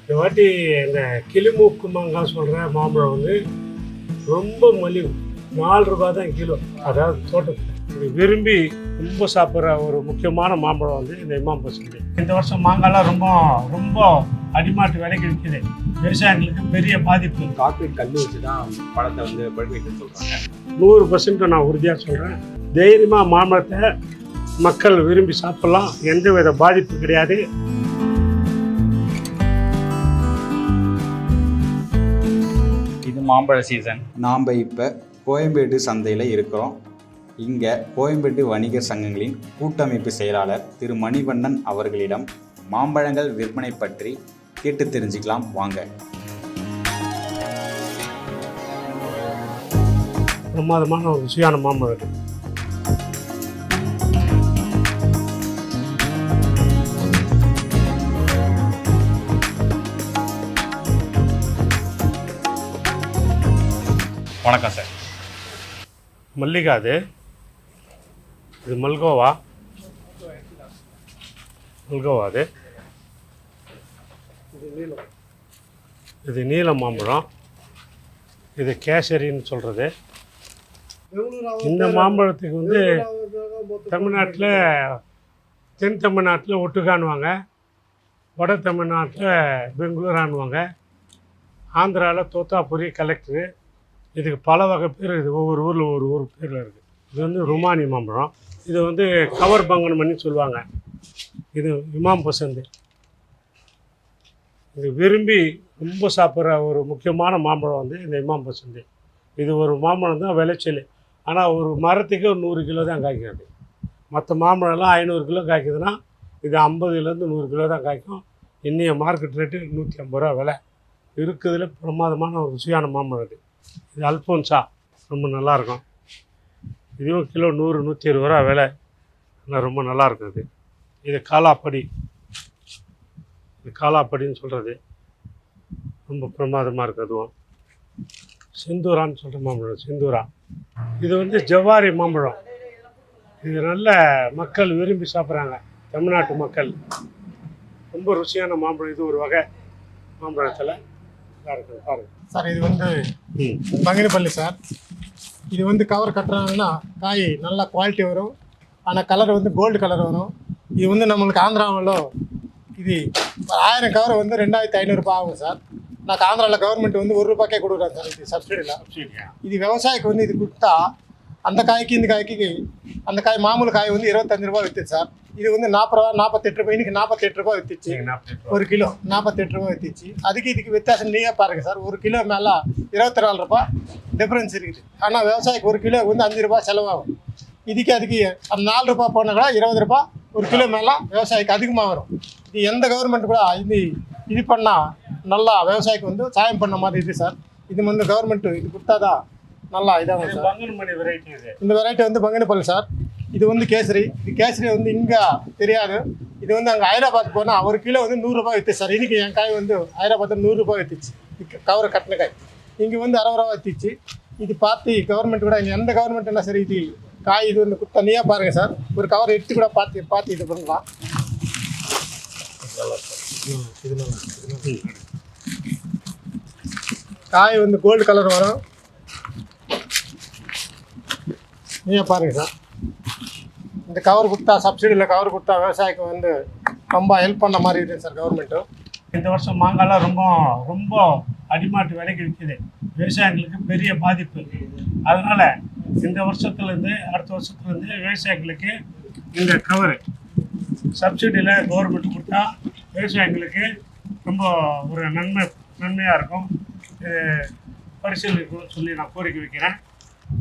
இந்த வாட்டி இந்த கிளிமூக்கு மாங்காய் சொல்கிற மாம்பழம் வந்து ரொம்ப மலிவு, 4 ரூபா தான் கிலோ. அதாவது தோட்டத்தில் இது விரும்பி ரொம்ப சாப்பிட்ற ஒரு முக்கியமான மாம்பழம் வந்து இந்த இமாம் பசந்தி. இந்த வருஷம் மாங்காய்லாம் ரொம்ப ரொம்ப அடிமாட்டு விலைக்கு விற்கிது. விவசாயிகளுக்கு பெரிய பாதிப்பு. கார்பரேட் கல் வச்சு தான் பழத்தை வந்து பழுக்க வைக்கணும்னு சொல்கிறாங்க. 100% நான் உறுதியாக சொல்கிறேன். தைரியமாக மாம்பழத்தை மக்கள் விரும்பி சாப்பிட்லாம், எந்த வித பாதிப்பு கிடையாது. இது மாம்பழ சீசன். நாம் இப்போ கோயம்பேடு சந்தையில் இருக்கிறோம். இங்கே கோயம்பேடு வணிகர் சங்கங்களின் கூட்டமைப்பு செயலாளர் திரு மணிவண்ணன் அவர்களிடம் மாம்பழங்கள் விற்பனை பற்றி கேட்டு தெரிஞ்சுக்கலாம் வாங்க. பிரமாதமான ஒரு ருசியான மாம்பழம். வணக்கம் சார். மல்லிகா இது மல்கோவா அது இது நீல மாம்பழம், இது கேசரின்னு சொல்கிறது. இந்த மாம்பழத்துக்கு வந்து தமிழ்நாட்டில் தென் தமிழ்நாட்டில் ஒட்டுக்கானுவாங்க, வட தமிழ்நாட்டில் பெங்களூரானுவாங்க, ஆந்திராவில் தோத்தாபுரி கலெக்டரு. இதுக்கு பல வகை பேர், இது ஒவ்வொரு ஊரில் ஒவ்வொரு ஊர் பேரில் இருக்குது. இது வந்து ருமானி மாம்பழம், இது வந்து கவர் பங்கன் பண்ணி சொல்லுவாங்க. இது இமாம் பசந்தி. இது விரும்பி ரொம்ப சாப்பிட்ற ஒரு முக்கியமான மாம்பழம் வந்து இந்த இமாம் பசந்தி. இது ஒரு மாம்பழம் தான் விளைச்சல், ஆனால் ஒரு மரத்துக்கு 100 கிலோ தான் காய்க்காது. மற்ற மாம்பழம்லாம் 500 கிலோ காய்க்குதுன்னா இது 50லேருந்து 100 கிலோ தான் காய்க்கும். இன்னைய மார்க்கெட் ரேட்டு 150 ரூபா விலை இருக்குதுல. பிரமாதமான ஒரு ருசியான மாம்பழம் இது அல்போன்சா, ரொம்ப நல்லாயிருக்கும். இதுவும் கிலோ 100-120 ரூபா விலை, ஆனால் ரொம்ப நல்லாயிருக்கும். இது காலாப்படி, இது காலாப்படின்னு சொல்கிறது, ரொம்ப பிரமாதமாக இருக்குது. அதுவும் செந்தூரான்னு சொல்கிற மாம்பழம், செந்தூரா. இது வந்து ஜவ்வாரி மாம்பழம். இது நல்ல மக்கள் விரும்பி சாப்பிட்றாங்க, தமிழ்நாட்டு மக்கள். ரொம்ப ருசியான மாம்பழம். இது ஒரு வகை மாம்பழத்தில் இருக்குது பாருங்கள் சார். இது வந்து பங்கினப்பள்ளி சார். இது வந்து கவர் கட்டுறாங்கன்னா காய் நல்லா குவாலிட்டி வரும், ஆனால் கலர் வந்து கோல்டு கலர் வரும். இது வந்து நம்மளுக்கு ஆந்திராவில் இது 1000 கவர் வந்து 2500 ரூபாய் ஆகும் சார். நான் ஆந்திராவில் கவர்மெண்ட் வந்து 1 ரூபாய்க்கே கொடுக்குறேன் சார் இது சப்சிடியில். இது விவசாயிக்கு வந்து இது கொடுத்தா அந்த காய்க்கு இந்த காய்க்கு, அந்த காய் மாமூல் காய் வந்து 25 ரூபா விற்றுச்சு சார். இது வந்து 40 ரூபா 48 ரூபாய், இன்னைக்கு 48 ரூபா விற்றுச்சு. 1 கிலோ 48 ரூபா விற்றுச்சு. அதுக்கு இதுக்கு வித்தியாசம் நீயே பாருங்கள் சார். 1 கிலோ மேலே 24 ரூபா டிஃப்ரென்ஸ் இருக்குது. ஆனால் விவசாயிக்கு 1 கிலோ வந்து 5 ரூபா செலவாகும். இதுக்கு அதுக்கு அந்த 4 ரூபா போனால் கூட 20 ரூபா 1 கிலோ மேலே விவசாயிக்கு அதிகமாக வரும். இது எந்த கவர்மெண்ட் கூட இது பண்ணால் நல்லா விவசாயிக்கு வந்து சாயம் பண்ண மாதிரி இருக்குது சார். இது வந்து கவர்மெண்ட்டு இது கொடுத்தாதான் நல்லா இதாகும் சார். இந்த வெரைட்டி வந்து பங்கினப்பள்ளி சார். இது வந்து கேசரி. இது கேசரி வந்து இங்கே தெரியாது. இது வந்து அங்கே ஹைதராபாத் போனால் 1 கிலோ வந்து 100 ரூபாய் விற்றுச்சு சார். இன்றைக்கி என் காய் வந்து ஹைதராபாத்தில் 100 ரூபாய் விற்றுச்சு. கவரை கட்டின காய் இங்கே வந்து 60 ரூபா விற்றுச்சு. இது பார்த்து கவர்மெண்ட் கூட எந்த கவர்மெண்ட் என்ன சரி இது காய் இது வந்து தனியாக பாருங்கள் சார். ஒரு கவர் எடுத்து கூட பார்த்து இது பண்ணலாம். காய் வந்து கோல்டு கலர் வரும். நீங்கள் பாருங்கள் சார். இந்த கவர் கொடுத்தா சப்சிடியில் கவர் கொடுத்தா விவசாயிக்கு வந்து ரொம்ப ஹெல்ப் பண்ண மாதிரி இருக்குது சார் கவர்மெண்ட்டும். இந்த வருஷம் மாங்காய்லாம் ரொம்ப ரொம்ப அடிமாட்டு விலைக்கு விற்கிது. விவசாயிகளுக்கு பெரிய பாதிப்பு. அதனால் இந்த வருஷத்துலேருந்து அடுத்த வருஷத்துலேருந்து விவசாயிகளுக்கு இந்த கவரு சப்சிடியில் கவர்மெண்ட் கொடுத்தா விவசாயிகளுக்கு ரொம்ப ஒரு நன்மையாக இருக்கும். பரிசீலிக்கணும்னு சொல்லி நான் கோரிக்கை வைக்கிறேன்.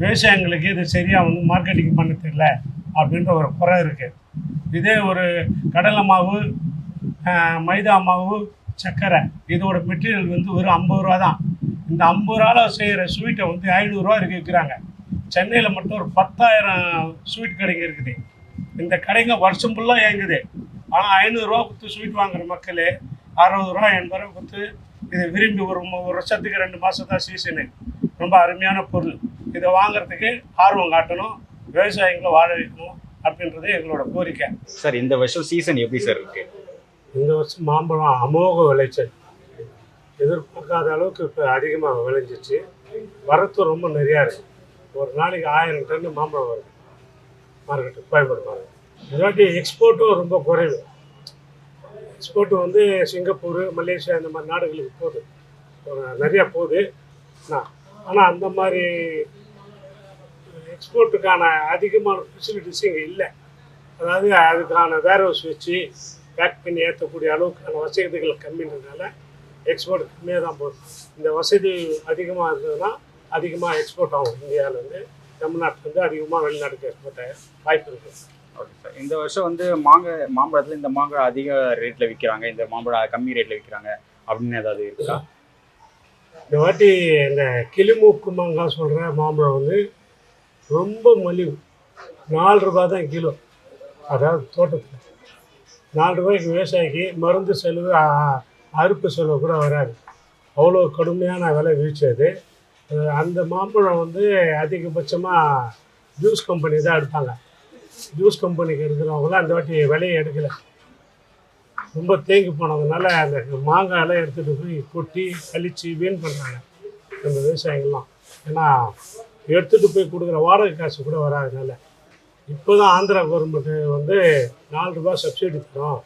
விவசாயிகளுக்கு இது சரியாக வந்து மார்க்கெட்டிங் பண்ண தெரியல அப்படின்ற ஒரு குறை இருக்குது. இதே ஒரு கடலை மாவு, மைதா மாவு, சர்க்கரை இதோட மெட்டீரியல் வந்து ஒரு 50 ரூபா தான். இந்த 50 ரூபாவில் செய்கிற ஸ்வீட்டை வந்து 500 ரூபா இருக்கு விற்கிறாங்க. சென்னையில் மட்டும் ஒரு 10,000 ஸ்வீட் கடைங்க இருக்குது. இந்த கடைங்க வருஷம் ஃபுல்லாக இயங்குது. ஆனால் 500 ரூபா கொடுத்து ஸ்வீட் வாங்குகிற மக்கள் 60 ரூபா 80 ரூபா கொடுத்து இதை விரும்பி ஒரு வருஷத்துக்கு 2 மாதம் தான் சீசனு. ரொம்ப அருமையான பொருள். இதை வாங்குறதுக்கு ஆர்வம் காட்டணும், விவசாயிகளை வாழ வைக்கணும் அப்படின்றது எங்களோட கோரிக்கை. சார், இந்த வருஷம் சீசன் எப்படி சார் இருக்கு? இந்த வருஷம் மாம்பழம் அமோக விளைச்சல். எதிர்பார்க்காத அளவுக்கு இப்போ அதிகமாக விளைஞ்சிச்சு. வரத்து ரொம்ப நிறையா இருக்குது. ஒரு நாளைக்கு 1000 டன்னு மாம்பழம் வருது மார்க்கெட்டு, கோயம்பேடு மார்க்கெட். இதாட்டி எக்ஸ்போர்ட்டும் ரொம்ப குறைவு. எக்ஸ்போர்ட் வந்து சிங்கப்பூர், மலேசியா இந்த மாதிரி நாடுகளுக்கு போகுது, நிறையா போகுது. ஆனால் அந்த மாதிரி எக்ஸ்போர்ட்டுக்கான அதிகமான ஃபெசிலிட்டிஸ் இங்கே இல்லை. அதாவது அதுக்கான வேர் ஹவுஸ் வச்சு பேக் பண்ணி ஏற்றக்கூடிய அளவுக்கான வசதிகள் கம்மின்றதுனால எக்ஸ்போர்ட் கம்மியாக தான் போகுது. இந்த வசதி அதிகமாக இருந்ததுன்னா அதிகமாக எக்ஸ்போர்ட் ஆகும். இந்தியாவிலேருந்து தமிழ்நாட்டிலேருந்து அதிகமாக வெளிநாட்டுக்கு எக்ஸ்போர்ட் ஆக வாய்ப்பு இருக்குது. Okay sir. இந்த வருஷம் வந்து மாம்பழத்தில் இந்த மாம்பழம் அதிக ரேட்டில் விற்கிறாங்க, இந்த மாம்பழம் கம்மி ரேட்டில் விற்கிறாங்க அப்படின்னு ஏதாவது இருக்கா? இந்த வாட்டி இந்த கிளிமூக்கு மாங்காய் சொல்கிற மாம்பழம் வந்து ரொம்ப மலிவு. 4 ரூபா தான் கிலோ. அதாவது தோட்டத்தில் 4 ரூபாய்க்கு விவசாயிக்கு மருந்து செலவு, அறுப்பு செலவு கூட வராது. அவ்வளோ கடுமையான விலை வீழ்ச்சி அது. அந்த மாம்பழம் வந்து அதிகபட்சமாக ஜூஸ் கம்பெனி தான் எடுப்பாங்க. ஜூஸ் கம்பெனிக்கு எடுக்கிறவங்களாம் அந்த வாட்டி விலையை எடுக்கலை. ரொம்ப தேங்கி போனதுனால அந்த மாங்காயெல்லாம் எடுத்துகிட்டு போய் கொட்டி கழித்து வீண் பண்ணுறாங்க நம்ம விவசாயிகள்லாம். ஏன்னா எடுத்துகிட்டு போய் கொடுக்குற வாடகை காசு கூட வராதனால. இப்போ தான் ஆந்திரா கவர்மெண்ட்டு வந்து 4 ரூபா சப்சிடி தரோம்,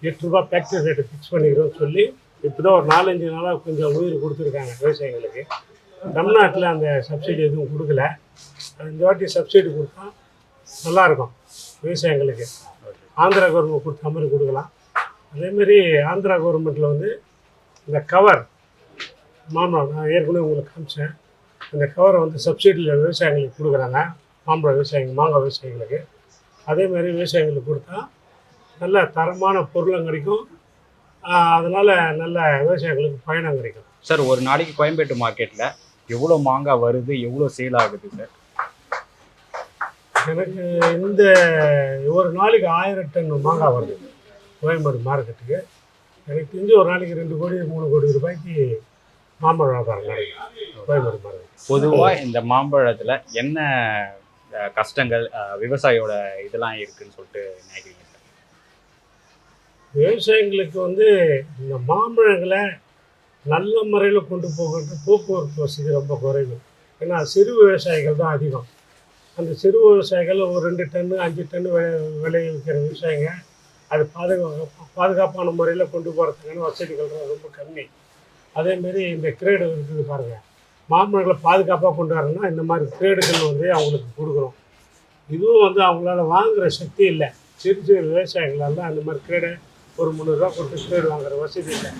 8 ரூபா ஃபேக்ட்ரி ரேட்டு ஃபிக்ஸ் பண்ணிக்கிறோம்னு சொல்லி இப்போ தான் ஒரு 4-5 நாளாக கொஞ்சம் உயிர் கொடுத்துருக்காங்க விவசாயிகளுக்கு. தமிழ்நாட்டில் அந்த சப்சிடி எதுவும் கொடுக்கல. இந்த வாட்டி சப்சிடி கொடுத்தா நல்லாயிருக்கும் விவசாயிகளுக்கு. ஆந்திரா கவர்மெண்ட் கொடுத்த மாதிரி கொடுக்கலாம். அதேமாரி ஆந்திரா கவர்மெண்ட்டில் வந்து இந்த கவர் மாம்பழம் நான் ஏற்கனவே உங்களுக்கு காமிச்சேன். அந்த கவரை வந்து சப்சிடியில் விவசாயிகளுக்கு கொடுக்குறாங்க, மாம்பழம் விவசாயிகள், மாங்காய் விவசாயிகளுக்கு. அதேமாதிரி விவசாயிகளுக்கு கொடுத்தா நல்ல தரமான பொருளும் கிடைக்கும். அதனால் நல்ல விவசாயிகளுக்கு பயணம் கிடைக்கும். சார், ஒரு நாளைக்கு கோயம்பேட்டு மார்க்கெட்டில் எவ்வளோ மாங்காய் வருது, எவ்வளோ சேல் ஆகுது சார்? எனக்கு இந்த ஒரு நாளைக்கு 1000 டன் மாங்காய் வருது கோயம்பேடு மார்க்கெட்டுக்கு. எனக்கு தெரிஞ்சு ஒரு நாளைக்கு 2 கோடி 3 கோடி ரூபாய்க்கு மாம்பழம் வியாபாரம் நடக்கும் கோயம்பேடு மார்க்கெட். பொதுவாக இந்த மாம்பழத்தில் என்ன கஷ்டங்கள் விவசாயியோட இதெல்லாம் இருக்குதுன்னு சொல்லிட்டு நினைக்கிறீங்க சார்? விவசாயிகளுக்கு வந்து இந்த மாம்பழங்களை நல்ல முறையில் கொண்டு போகிறது போக்குவரத்து வசதி ரொம்ப குறைவு. ஏன்னா சிறு விவசாயிகள் தான் அதிகம். அந்த சிறு விவசாயிகள் ஒரு 2 டன்னு 5 டன்னு விளைவிக்கிற விவசாயிங்க அது பாதுகாப்பான முறையில் கொண்டு போகிறதுக்கான வசதிகள் ரொம்ப கம்மி. அதேமாரி இந்த கிரேடு இருக்குது பாருங்கள், மாம்பழங்களை பாதுகாப்பாக கொண்டு வரணும்னா இந்த மாதிரி கிரேடுகள் வந்து அவங்களுக்கு கொடுக்கணும். இதுவும் வந்து அவங்களால வாங்குகிற சக்தி இல்லை. சிறு சிறு விவசாயிகளால் அந்த மாதிரி கிரேடை ஒரு 300 ரூபா கொடுத்து கிரேடு வாங்குகிற வசதி இல்லை.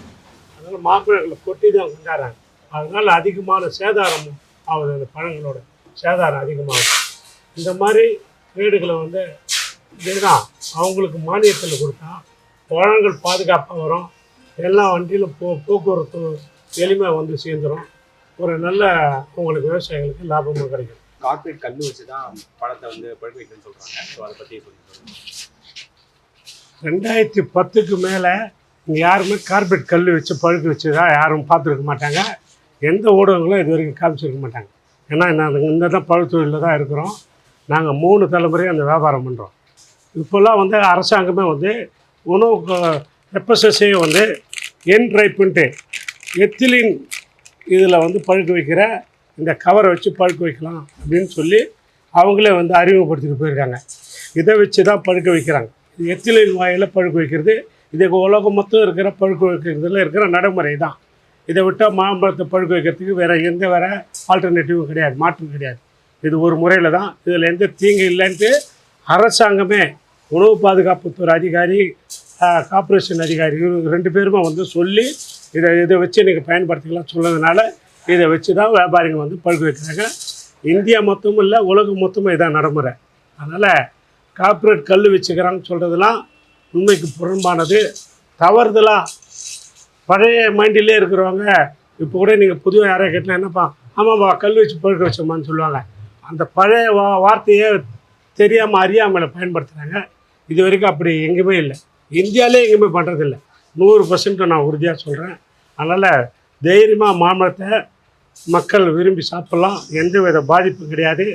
அதனால் மாம்பழங்களை கொட்டி தான் கொண்டாடுறாங்க. அதனால் அதிகமான சேதாரம் ஆகுது. அந்த பழங்களோட சேதாரம் அதிகமாகும். இந்த மாதிரி கிரேடுகளை வந்து இதுதான் அவங்களுக்கு மானியத்தில் கொடுத்தா பழங்கள் பாதுகாப்பாக வரும். எல்லா வண்டியிலும் போக்குவரத்து எளிமையாக வந்து சேர்ந்துடும். ஒரு நல்ல உங்களுக்கு விவசாயிகளுக்கு லாபமாக கிடைக்கும். கார்பரேட் கல் வச்சு தான் பழத்தை வந்து பழுக்க வைக்கணும்னு சொல்கிறாங்க. ஸோ அதை பற்றி சொல்லுங்கள். 2010க்கு மேலே இங்கே யாருமே கார்பரேட் கல் வச்சு பழுக்க வச்சு தான் யாரும் பார்த்துருக்க மாட்டாங்க. எந்த ஊடகங்களும் இது வரைக்கும் காமிச்சிருக்க மாட்டாங்க. ஏன்னா நாங்கள் இந்த தான் பழுத்தொழிலில் தான் இருக்கிறோம். நாங்கள் 3 தலைமுறையும் அந்த வியாபாரம் பண்ணுறோம். இப்போல்லாம் வந்து அரசாங்கமே வந்து உணவு FSSAI வந்து என்ரைப்புன்ட்டு எத்திலின் இதில் வந்து பழுக்க வைக்கிற இந்த கவரை வச்சு பழுக்க வைக்கலாம் அப்படின்னு சொல்லி அவங்களே வந்து அறிமுகப்படுத்திட்டு போயிருக்காங்க. இதை வச்சு தான் பழுக்க வைக்கிறாங்க. இது எத்திலின் வாயில் பழுக்க வைக்கிறது. இதுக்கு உலகம் மொத்தம் இருக்கிற பழுக்க வைக்கிறதுல இருக்கிற நடைமுறை தான். இதை விட்டால் மாம்பழத்தை பழுக்க வைக்கிறதுக்கு வேறு ஆல்டர்னேட்டிவும் கிடையாது, மாற்றம் கிடையாது. இது ஒரு முறையில் தான். இதில் எந்த தீங்கு இல்லைன்ட்டு அரசாங்கமே உணவு பாதுகாப்புத்துறை அதிகாரி, கார்ப்பரேஷன் அதிகாரி 2 பேருமே வந்து சொல்லி இதை வச்சு நீங்கள் பயன்படுத்திக்கலாம் சொன்னதுனால இதை வச்சு தான் வியாபாரிங்க வந்து பழுக்க வைக்கிறாங்க. இந்தியா மொத்தமும் இல்லை, உலகம் மொத்தமும் இதான் நடைமுறை. அதனால் கார்ப்பரேட் கல் வச்சுக்கிறான்னு சொல்கிறதுலாம் உண்மைக்கு புறம்பானது, தவறுதலாக. பழைய மைண்டிலே இருக்கிறவங்க இப்போ கூட நீங்கள் புதுவாக யாரையா கேட்டால் என்னப்பா, ஆமாப்பா கல் வச்சு பழுக்க வச்சோம்மான்னு சொல்லுவாங்க. அந்த பழைய வார்த்தையை தெரியாமல் அறியாமல் பயன்படுத்துகிறாங்க. இது வரைக்கும் அப்படி எங்கேயுமே இல்லை, இந்தியாவிலே எங்கேயுமே பண்ணுறதில்ல. 100% நான் உறுதியாக சொல்கிறேன். அதனால் தைரியமாக மாம்பழத்தை மக்கள் விரும்பி சாப்பிட்லாம். எந்தவித பாதிப்பும் கிடையாது.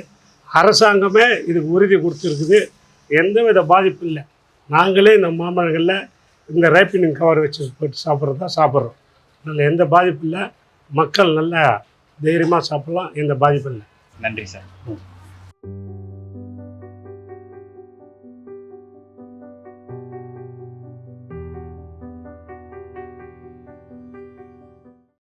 அரசாங்கமே இதுக்கு உறுதி கொடுத்துருக்குது. எந்தவித பாதிப்பும் இல்லை. நாங்களே இந்த மாம்பழங்களில் இந்த ரைப்பினிங் கவர் வச்சு போட்டு சாப்பிட்றது தான் சாப்பிட்றோம். அதில் எந்த பாதிப்பும் இல்லை. மக்கள் நல்லா தைரியமாக சாப்பிட்லாம், எந்த பாதிப்பும் இல்லை. நன்றி சார்.